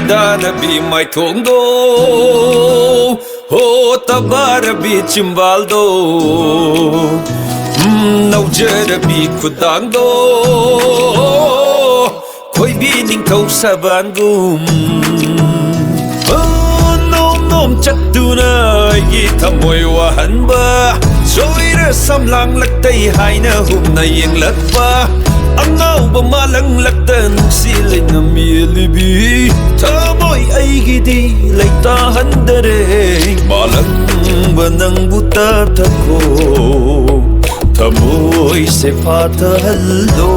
dana bi mai thong do ho tabara bi chimbal do nau jara bi khudang do khoi bi ning thau saban gum nom nom chat tu na gi thamoi wa han ba rồi ra sam lang lak tai hai na hum na yeng lak ba angau ba malang lak tan si le na mi li bi tha moi ai gi di lai ta han dare malang ba nang bu ta tha ko tha moi se pha ta hallo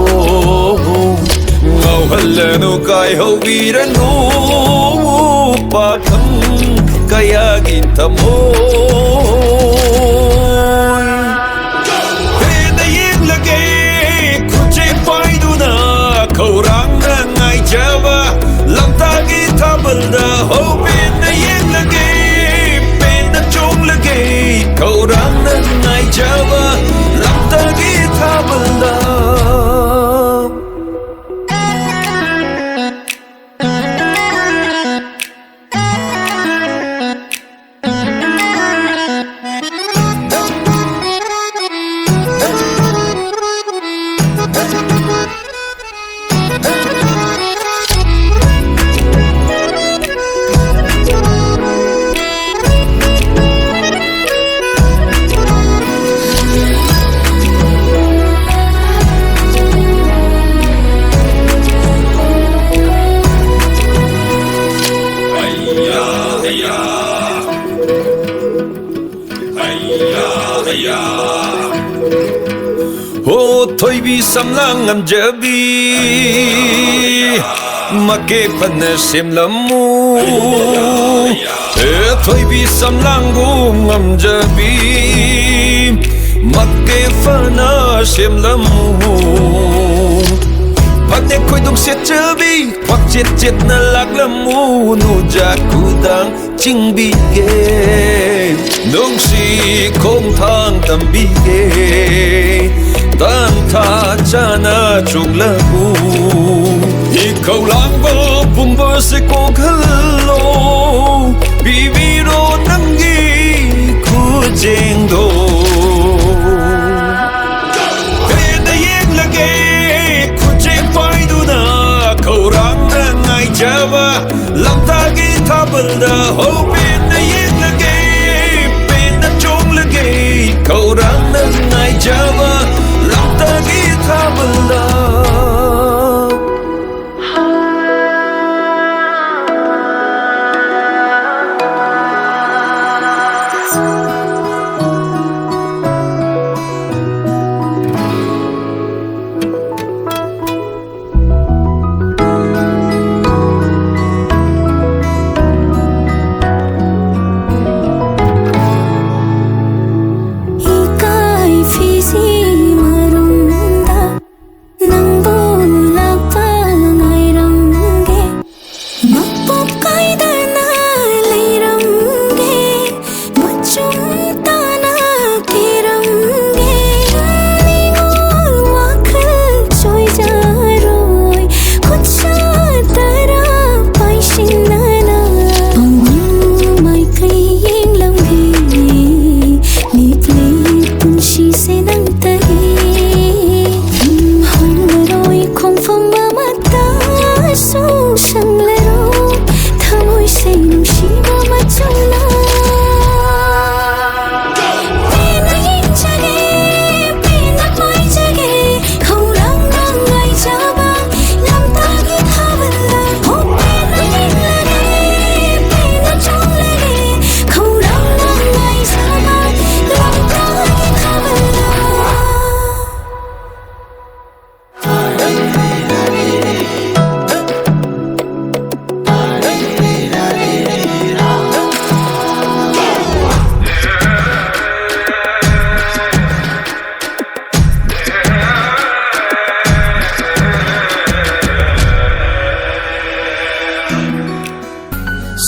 ngau halano kai ho vi ra no pa thang kaya gi tha Rang na ngai jawa lam ta gi thabal da ho bin na yen lage pen na chong lage khau rang na ngai jawa lam ta gi thabal da Ho thôi bi sam lang am jabi make pan sim lamu thôi bi sam lang gum am jabi make fana sim lamu Pak ne khoi dong set jabi pak jet jet na lak lamu nu ja kudang ching bi ge nong si khom thang tam bi ge tan tha chana chung la bu hi khâu lang bo bum bo se ko khalo bi bi ro nang gi khu jeng do pe na yeng la ge khu jeng pai du na khâu rang na ngai jawa lam ta gi thabal da ho pe na yeng la ge pe na chung la ge khâu rang na ngai jawa ta gi thabal da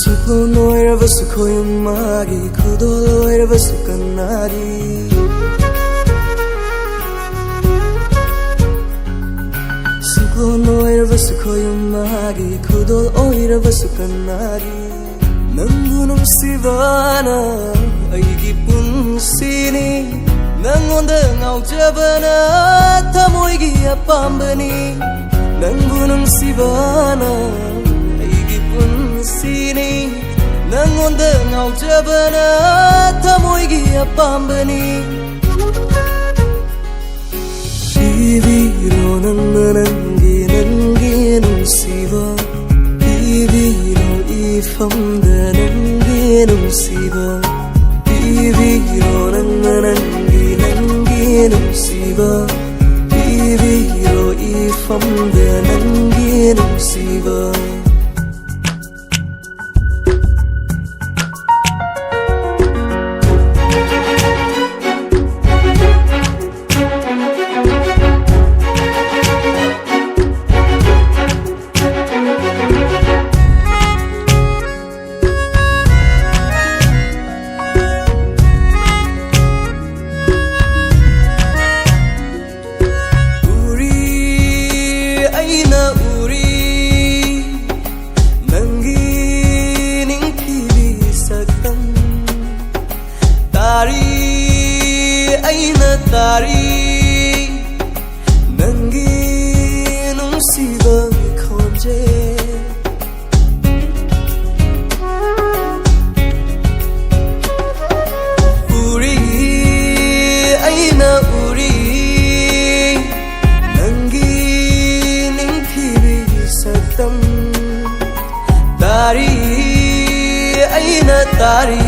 Sukonoiravasu koyamagi kudoloiravasu kanagi noiravas koyumagi kudol oiravas kanagi Nangu nungsibana aigi punsini Nangonda ngaujabana tamoigi apambani Nangu nungsibana aigi punsini Nangonda ngaujabana tamoigi apambani Bibiro nangi nungsiba Bibiro ifamda nangi nungsiba Bibiro nangi nungsiba Bibiro ifamda nangi nungsiba Tari nangi nungsiba khonje Uri aina uri nangi ningthibi saktam Tari aina tari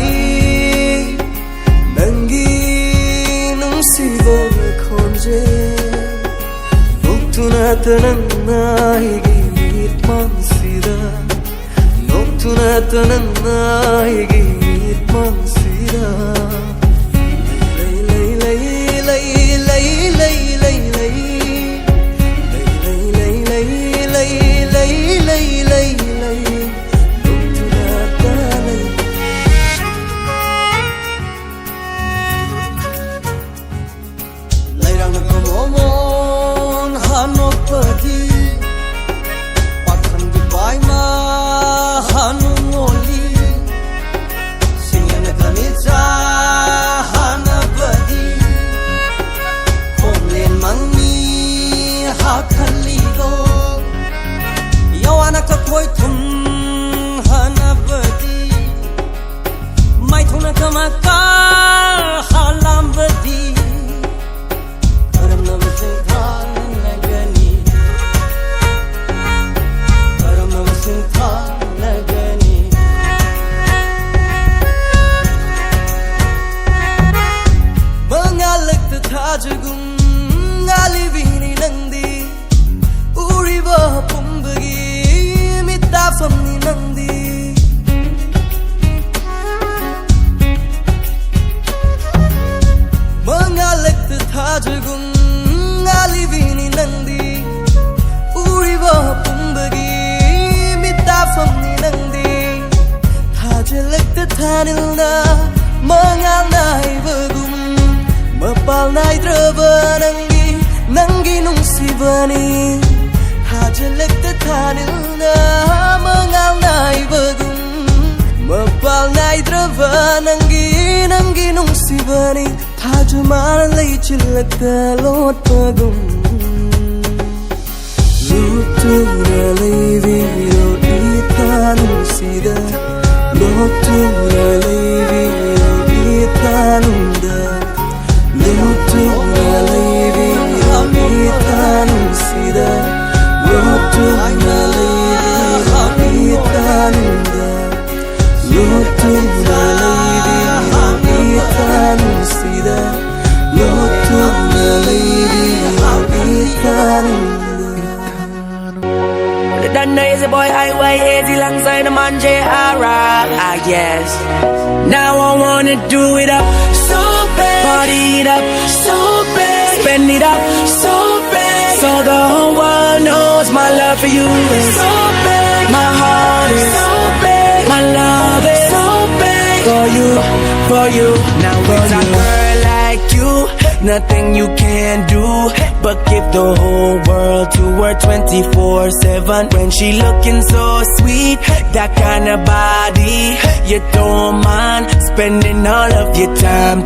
Siva khonje Noktuna tananna higi mansida Noktuna tananna higi mansida Lay lay lay lay lay lay lay lay Lay lay lay lay lay lay lay lay Noktuna tanay Momon hanopadi Pathan di baima hanumoli Singana kanitsa hanapadi Homlen mangi hakaligo Yawana kakoi thum hanapadi Maithuna kamakal halambadi Tajagum ngalivini nandi Uriba pumbagi mitafamni nandi Mangalek tajagum ngalivini nandi Uriba pumbagi mitafamni nandi Tajalek tanilna mangal naibagum Mapal naidraba nangi nungsibani Hajalek tanilna mangal naibagum Mapal naidraba nangi nungsibani Hajuman lay chilak talot pagum Lutura lay viro itanusida Lutura lay viro itanunda Lutura lady, Habitanusida. Lutura lady, Habitanunda. Lutura lady, Habitanusida. Lutura lady, Habitanunda. That nice boy IYAZ alongside the man J.R.A. I guess. Now I wanna do it up so bad, party it up so bad, spend it up so bad, so the whole world knows my love for you is so bad, my heart is so bad, my love is so bad for you. Now with a girl like you, nothing you can do but give the whole world to her 24/7. When she looking so sweet, that kind of body, you don't mind spending all of your time.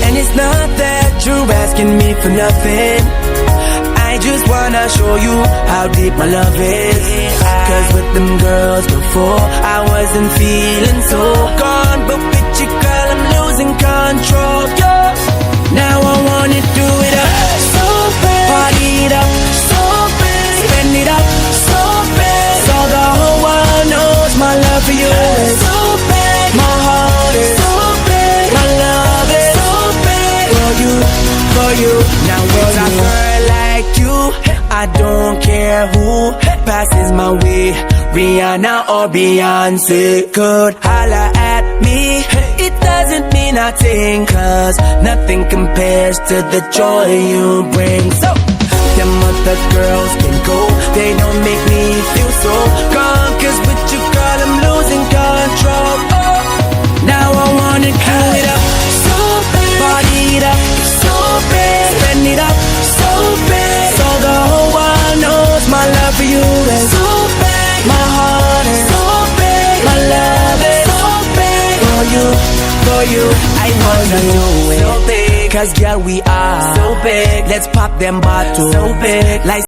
And it's not that you're asking me for nothing, I just wanna show you how deep my love is. Cause with them girls before, I wasn't feeling so gone, but with you, girl, I'm losing control. Now I wanna do it up so bad, party it up so bad, spend it up so bad, so the whole world knows my love for you is so bad. My heart is so bad, my love is so bad for you. Now with a girl like you, I don't care who passes my way, Rihanna or Beyonce could holla at me. It doesn't mean nothing, cause nothing compares to the joy you bring. So, them other girls can go, they don't make me feel so gone. Cause with you, girl, I'm losing control. Now I wanna do it up so bad, party it up so bad, spend it up so bad, so the whole world knows my love for you is so bad. My heart is so bad, my love is so bad for you. I wanna do it so big, cause girl, we are so big. Let's pop them bottles so big, like